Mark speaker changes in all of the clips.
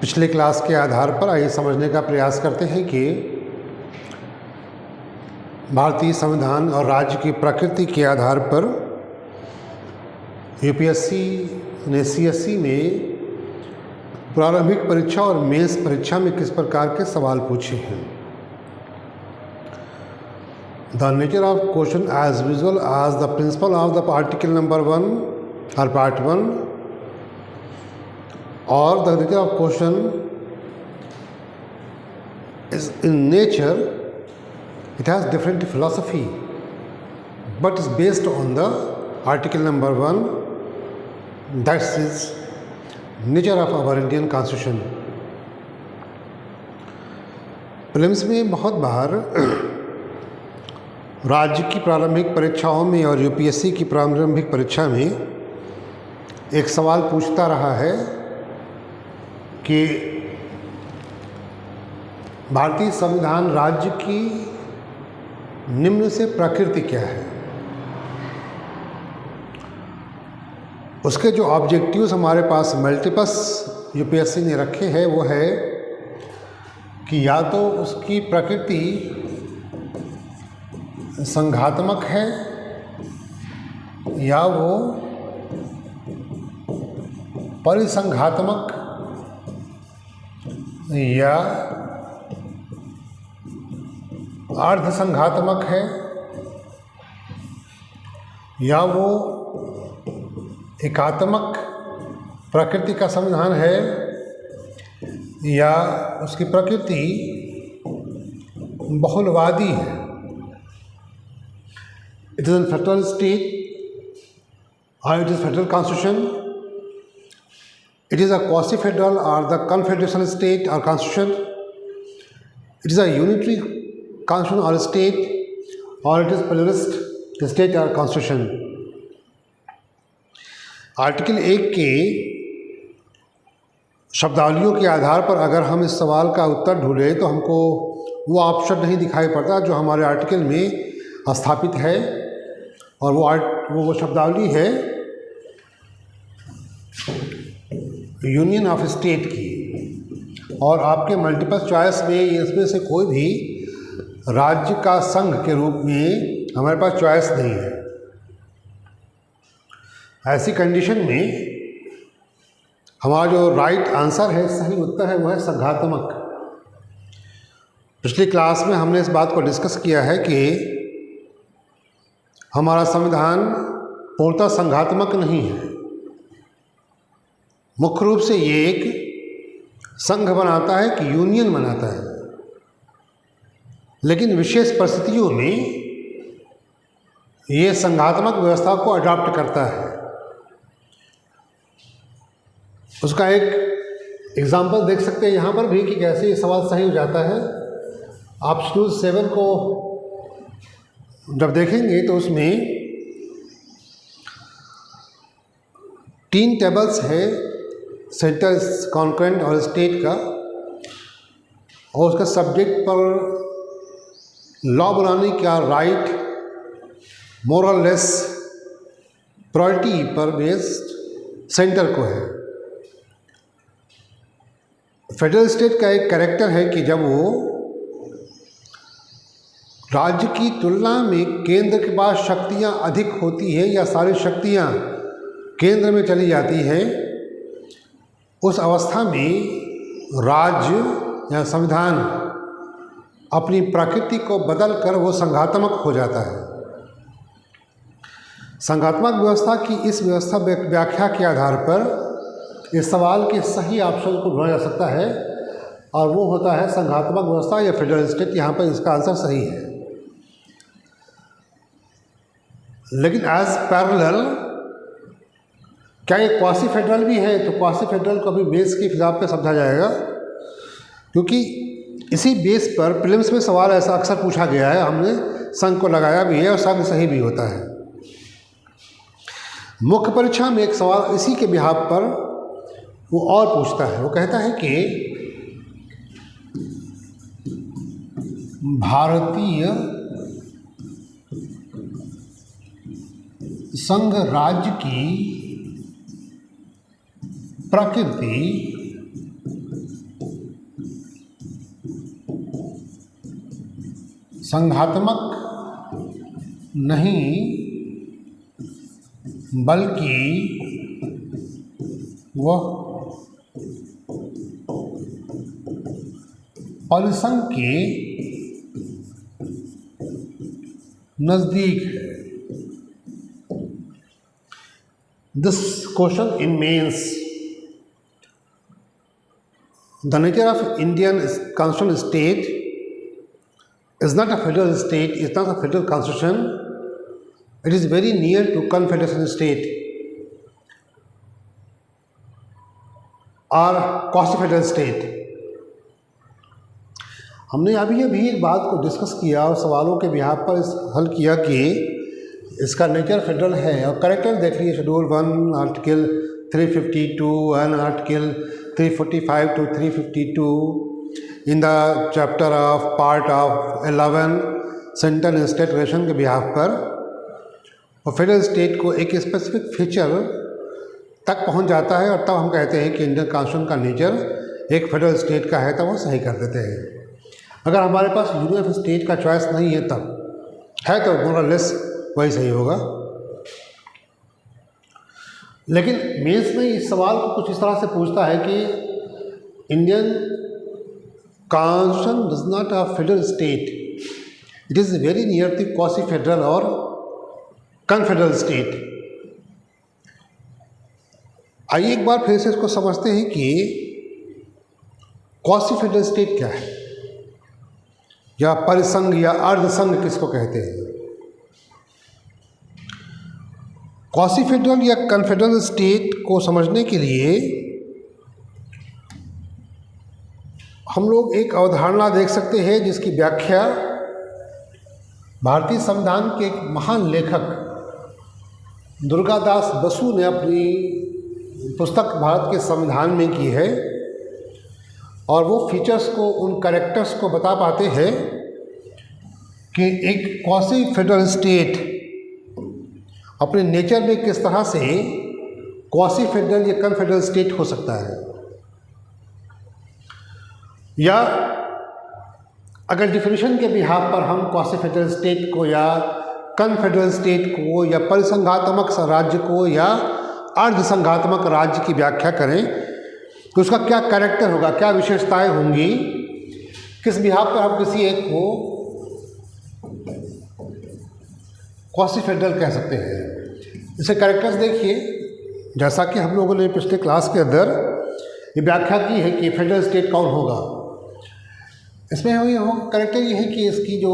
Speaker 1: पिछले क्लास के आधार पर आइए समझने का प्रयास करते हैं कि भारतीय संविधान और राज्य की प्रकृति के आधार पर यूपीएससी ने सीएससी में प्रारंभिक परीक्षा और मेंस परीक्षा में किस प्रकार के सवाल पूछे हैं। The nature of question as visual as the principle of the article number 1 और part 1 or the nature of question is in nature, it has different philosophy, but is based on the article number 1, that is nature of our Indian Constitution. Prelims में बहुत बार राज्य की प्रारंभिक परीक्षाओं में और UPSC की प्रारंभिक परीक्षा में एक सवाल पूछता रहा है कि भारतीय संविधान राज्य की निम्न से प्रकृति क्या है। उसके जो ऑब्जेक्टिव्स हमारे पास मल्टीपस यूपीएससी ने रखे हैं वो है कि या तो उसकी प्रकृति संघात्मक है या वो परिसंघात्मक या अर्धसंघात्मक है या वो एकात्मक प्रकृति का संविधान है या उसकी प्रकृति बहुलवादी है। It is an federal state और it is federal constitution. It is a quasi-federal or the confederation state or constitution. It is a unitary constitution or state, or it is pluralist state or constitution. Article 1 के शब्दावलियों के आधार पर अगर हम इस सवाल का उत्तर ढूंढें तो हमको वो ऑप्शन नहीं दिखाई पड़ता जो हमारे आर्टिकल में स्थापित है, और वो शब्दावली है यूनियन ऑफ स्टेट की। और आपके मल्टीपल चॉइस में इसमें से कोई भी राज्य का संघ के रूप में हमारे पास चॉइस नहीं है। ऐसी कंडीशन में हमारा जो राइट आंसर है, सही उत्तर है, वो है संघात्मक। पिछली क्लास में हमने इस बात को डिस्कस किया है कि हमारा संविधान पूर्णतः संघात्मक नहीं है। मुख्य रूप से ये एक संघ बनाता है कि यूनियन बनाता है, लेकिन विशेष परिस्थितियों में ये संघात्मक व्यवस्था को अडॉप्ट करता है। उसका एक एग्जाम्पल देख सकते हैं यहाँ पर भी कि कैसे ये सवाल सही हो जाता है। आप शेड्यूल 7 को जब देखेंगे तो उसमें 3 टेबल्स है, सेंटर, कॉन्करेंट और स्टेट का, और उसका सब्जेक्ट पर लॉ बनाने का राइट मोर और लेस प्रायोरिटी पर बेस्ड सेंटर को है। फेडरल स्टेट का एक कैरेक्टर है कि जब वो राज्य की तुलना में केंद्र के पास शक्तियां अधिक होती है या सारी शक्तियां केंद्र में चली जाती हैं, उस अवस्था में राज्य या संविधान अपनी प्रकृति को बदलकर वो संघात्मक हो जाता है। संघात्मक व्यवस्था की इस व्यवस्था व्याख्या के आधार पर इस सवाल के सही ऑप्शन को ढूंढा जा सकता है, और वो होता है संघात्मक व्यवस्था या फेडरल स्टेट। यहाँ पर इसका आंसर सही है। लेकिन एज पैरेलल क्या ये क्वासी फेडरल भी है? तो क्वासी फेडरल को अभी बेस के हिसाब पे समझा जाएगा, क्योंकि इसी बेस पर प्रीलिम्स में सवाल ऐसा अक्सर पूछा गया है। हमने संघ को लगाया भी है और संघ सही भी होता है। मुख्य परीक्षा में एक सवाल इसी के बिहाफ पर वो और पूछता है। वो कहता है कि भारतीय संघ राज्य की प्रकृति संघात्मक नहीं बल्कि वह परिसंघ के नज़दीक है। This question in means the nature of Indian constitution state is not a federal state, is not a federal constitution. It is very near to confederation state or quasi-federal state. हमने अभी एक बात को डिस्कस किया और सवालों के behalf पर हल किया कि इसका नेचर फेडरल है और करेक्टर देख लीजिए schedule 1 article 352 and article 345 to 352 in the chapter of part of 11 central state relation के बिहाफ पर और फेडरल स्टेट को एक स्पेसिफिक फीचर तक पहुंच जाता है और तब हम कहते हैं कि इंडियन कॉन्स्टिट्यूशन का नेचर एक फेडरल स्टेट का है, तब वो सही कर देते हैं। अगर हमारे पास यूनियन ऑफ स्टेट का चॉइस नहीं है तब है तो मोर और लेस वही सही होगा। लेकिन मेंस में इस सवाल को कुछ इस तरह से पूछता है कि Indian Constitution does not have federal state. It is very near the quasi-federal or confederal state. आइए एक बार फिर से इसको समझते हैं कि quasi-federal state क्या है या परिसंघ या अर्धसंघ किसको कहते हैं। quasi-federal या confederal state को समझने के लिए हम लोग एक अवधारणा देख सकते हैं जिसकी व्याख्या भारतीय संविधान के एक महान लेखक दुर्गादास बसु ने अपनी पुस्तक भारत के संविधान में की है और वो फीचर्स को, उन कैरेक्टर्स को बता पाते हैं कि एक क्वासी फेडरल स्टेट अपने नेचर में किस तरह से क्वासी फेडरल या कन्फेडरल स्टेट हो सकता है। या अगर डिफिनेशन के बिहाफ पर हम क्वासी फेडरल स्टेट को या कन्फेडरल स्टेट को या परिसंघात्मक राज्य को या अर्धसंघात्मक राज्य की व्याख्या करें तो उसका क्या कैरेक्टर होगा, क्या विशेषताएं होंगी, किस बिहाफ पर हम किसी एक को क्वासी फेडरल कह सकते हैं। इसे कैरेक्टर्स देखिए, जैसा कि हम लोगों ने पिछले क्लास के अंदर ये व्याख्या की है कि फेडरल स्टेट कौन होगा। इसमें कैरेक्टर ये है कि इसकी जो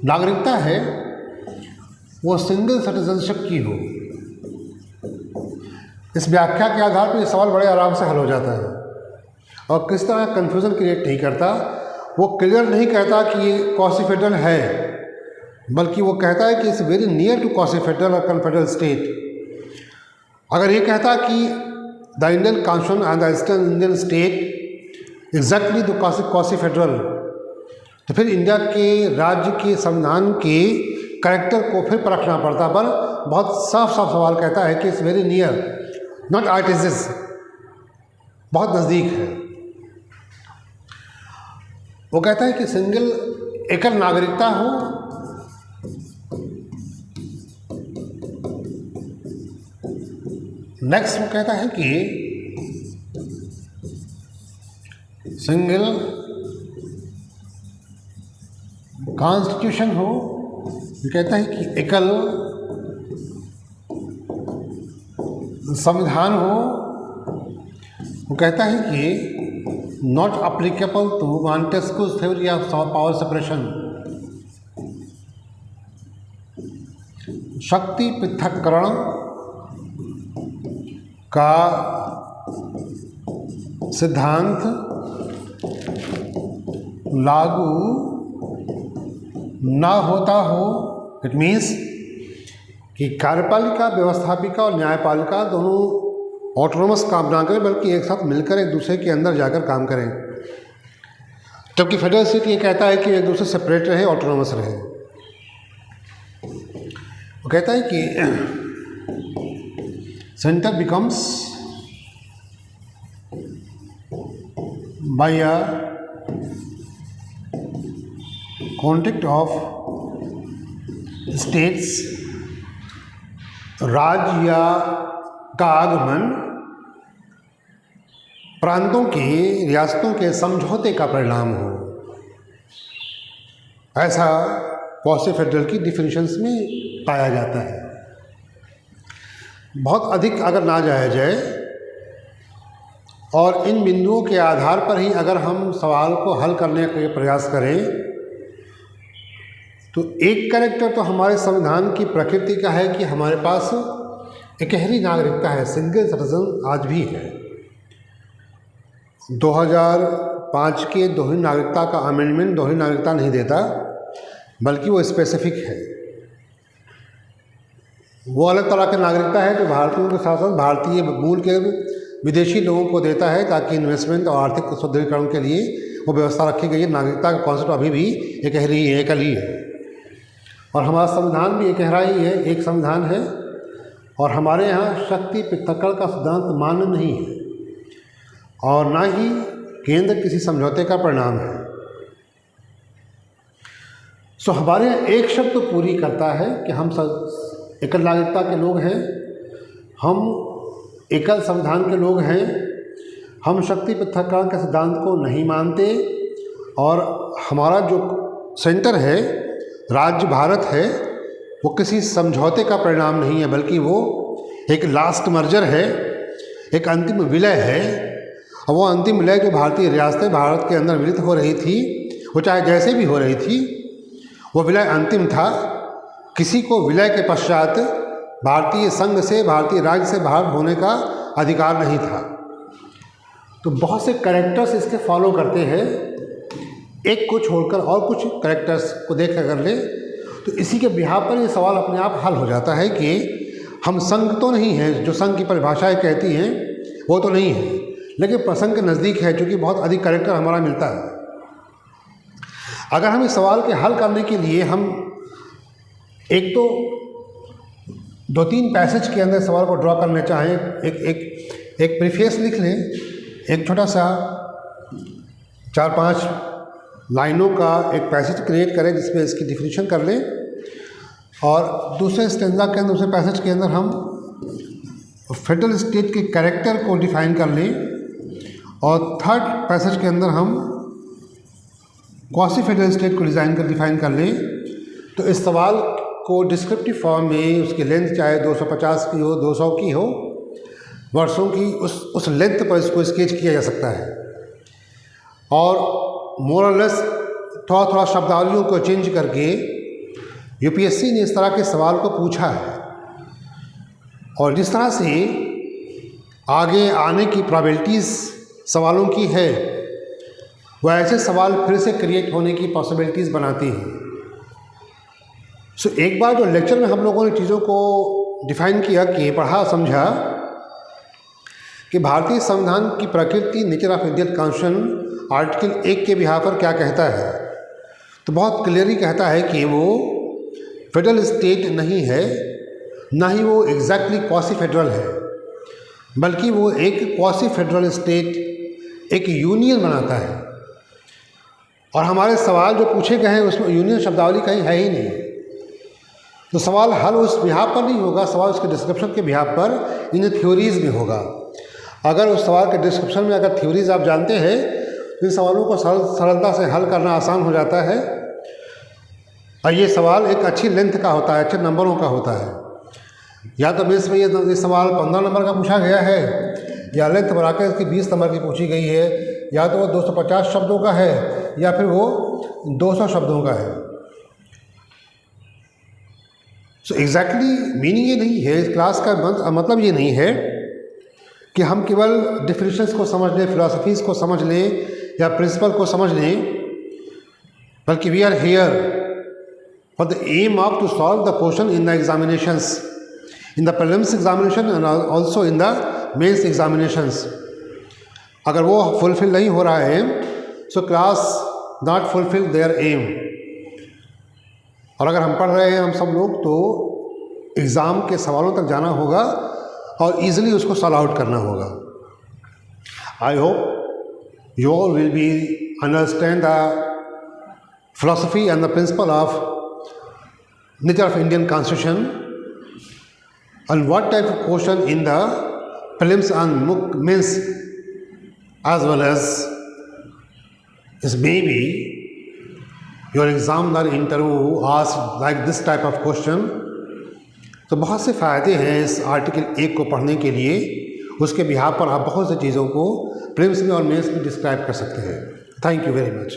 Speaker 1: नागरिकता है वो सिंगल सिटीजनशिप की हो। इस व्याख्या के आधार पर ये सवाल बड़े आराम से हल हो जाता है और किस तरह कन्फ्यूज़न क्रिएट नहीं करता। वो क्लियर नहीं कहता कि ये क्वासी फेडरल है, बल्कि वो कहता है कि it's very near to quasi federal और कन्फेडरल स्टेट। अगर ये कहता कि the Indian constitution and the eastern Indian state exactly the quasi federal, तो फिर इंडिया के राज्य के संविधान के कैरेक्टर को फिर परखना पड़ता। पर बहुत साफ साफ सवाल कहता है कि इट्स वेरी नियर, नॉट आर्टिजिस, बहुत नज़दीक है। वो कहता है कि सिंगल एकल नागरिकता हो, नेक्स्ट वो कहता है कि सिंगल कॉन्स्टिट्यूशन हो, ये कहता है कि एकल संविधान हो। वो कहता है कि not applicable to Montesquieu's theory of power separation, शक्ति पृथक्करण का सिद्धांत लागू ना होता हो। इट मीन्स कि कार्यपालिका, व्यवस्थापिका और न्यायपालिका दोनों ऑटोनोमस काम ना करें, बल्कि एक साथ मिलकर एक दूसरे के अंदर जाकर काम करें। जबकि फेडरल स्टेट ये कहता है कि एक दूसरे सेपरेट रहे, ऑटोनोमस रहे। वो कहता है कि centre becomes by a contact of states, राज्य या का आगमन प्रांतों के, रियासतों के समझौते का परिणाम हो, ऐसा क्वासी फेडरल की डिफिनीशंस में पाया जाता है। बहुत अधिक अगर ना जाया जाए और इन बिंदुओं के आधार पर ही अगर हम सवाल को हल करने का प्रयास करें तो एक कैरेक्टर तो हमारे संविधान की प्रकृति का है कि हमारे पास इकहरी नागरिकता है, सिंगल सिटीजन आज भी है। 2005 के दोहरी नागरिकता का अमेंडमेंट दोहरी नागरिकता नहीं देता, बल्कि वो स्पेसिफिक है। वो अलग तरह की नागरिकता है जो भारतीयों के साथ साथ भारतीय मूल के विदेशी लोगों को देता है, ताकि इन्वेस्टमेंट और आर्थिक सुदृढ़ीकरण के लिए वो व्यवस्था रखी गई है। नागरिकता का कॉन्सेप्ट अभी भी इकहरी है, एकल ही है, और हमारा संविधान भी इकहरा ही है, एक संविधान है। और हमारे यहाँ शक्ति पृथक्करण का सिद्धांत मान्य नहीं है और ना ही केंद्र किसी समझौते का परिणाम है। सो हमारे यहाँ एक शब्द तो पूरी करता है कि हम सब एकल नागरिकता के लोग हैं, हम एकल संविधान के लोग हैं, हम शक्ति पृथक्करण के सिद्धांत को नहीं मानते, और हमारा जो सेंटर है, राज्य भारत है, वो किसी समझौते का परिणाम नहीं है, बल्कि वो एक लास्ट मर्जर है, एक अंतिम विलय है। और वो अंतिम विलय जो भारतीय रियासतें भारत के अंदर विलित हो रही थी, वो चाहे जैसे भी हो रही थी, वो विलय अंतिम था। किसी को विलय के पश्चात भारतीय संघ से, भारतीय राज्य से बाहर होने का अधिकार नहीं था। तो बहुत से कैरेक्टर्स इसके फॉलो करते हैं, एक को छोड़कर और कुछ कैरेक्टर्स को देख कर ले, तो इसी के बिहार पर ये सवाल अपने आप हल हो जाता है कि हम संघ तो नहीं हैं, जो संघ की परिभाषाएं कहती हैं वो तो नहीं है, लेकिन प्रसंग के नज़दीक है, क्योंकि बहुत अधिक कैरेक्टर हमारा मिलता है। अगर हम इस सवाल के हल करने के लिए हम एक तो 2-3 पैसेज के अंदर सवाल को ड्रॉ करना चाहें, एक प्रीफेस लिख लें, एक छोटा सा 4-5 लाइनों का एक पैसेज क्रिएट करें जिसमें इसकी डिफिनीशन कर लें, और दूसरे स्टेंजा के अंदर, दूसरे पैसेज के अंदर हम फेडरल स्टेट के कैरेक्टर को डिफाइन कर लें, और थर्ड पैसेज के अंदर हम क्वासी फेडरल स्टेट को डिफाइन कर लें। तो इस सवाल को डिस्क्रिप्टिव फॉर्म में उसकी लेंथ चाहे 250 की हो, 200 की हो, वर्षों की, उस लेंथ पर इसको स्केच किया जा सकता है। और मोर और लेस थोड़ा थोड़ा शब्दावलियों को चेंज करके यूपीएससी ने इस तरह के सवाल को पूछा है, और जिस तरह से आगे आने की प्रोबेबिलिटीज़ सवालों की है, वो ऐसे सवाल फिर से क्रिएट होने की पॉसिबिलिटीज़ बनाती हैं। सो एक बार जो लेक्चर में हम लोगों ने चीज़ों को डिफाइन किया, कि पढ़ा समझा कि भारतीय संविधान की प्रकृति, nature of Indian constitution, article 1 के बिहार पर क्या कहता है, तो बहुत क्लियरली कहता है कि वो फेडरल स्टेट नहीं है, ना ही वो एग्जैक्टली क्वासी फेडरल है, बल्कि वो एक क्वासी फेडरल स्टेट, एक यूनियन बनाता है। और हमारे सवाल जो पूछे गए हैं उसमें यूनियन शब्दावली कहीं है ही नहीं। तो सवाल हल उस बिहार पर नहीं होगा, सवाल उसके डिस्क्रिप्शन के बिहार पर, इन थ्योरीज़ में होगा। अगर उस सवाल के डिस्क्रिप्शन में अगर थ्योरीज़ आप जानते हैं, इन सवालों को सरलता से हल करना आसान हो जाता है। और ये सवाल एक अच्छी लेंथ का होता है, अच्छे नंबरों का होता है। या तो बेस में ये सवाल 15 नंबर का पूछा गया है, या लेंथ बढ़ाकर इसकी 20 नंबर की पूछी गई है, या तो वो 250 शब्दों का है, या फिर वो 200 शब्दों का है। सो एग्जैक्टली मीनिंग ये नहीं है, इस क्लास का मतलब ये नहीं है कि हम केवल डिफिनेशंस को समझ लें, फिलॉसफीज़ को समझ लें, या प्रिंसिपल को समझ लें, बल्कि we are here for the aim of to solve the question in the examinations, in the prelims examination and also in the mains examinations. अगर वो फुलफिल नहीं हो रहा है, so class not fulfil their aim. और अगर हम पढ़ रहे हैं हम सब लोग, तो एग्ज़ाम के सवालों तक जाना होगा और ईज़िली उसको सॉल्व आउट करना होगा। I hope you all will be understand the philosophy and the principle of nature of Indian Constitution, and what type of question in the prelims and means, as well as is maybe your examiner interview asked like this type of question. तो बहुत से फ़ायदे हैं इस article 1 को पढ़ने के लिए। उसके बिहाफ पर आप बहुत सी चीज़ों को प्रीलिम्स में और मेंस में डिस्क्राइब कर सकते हैं। Thank you very much.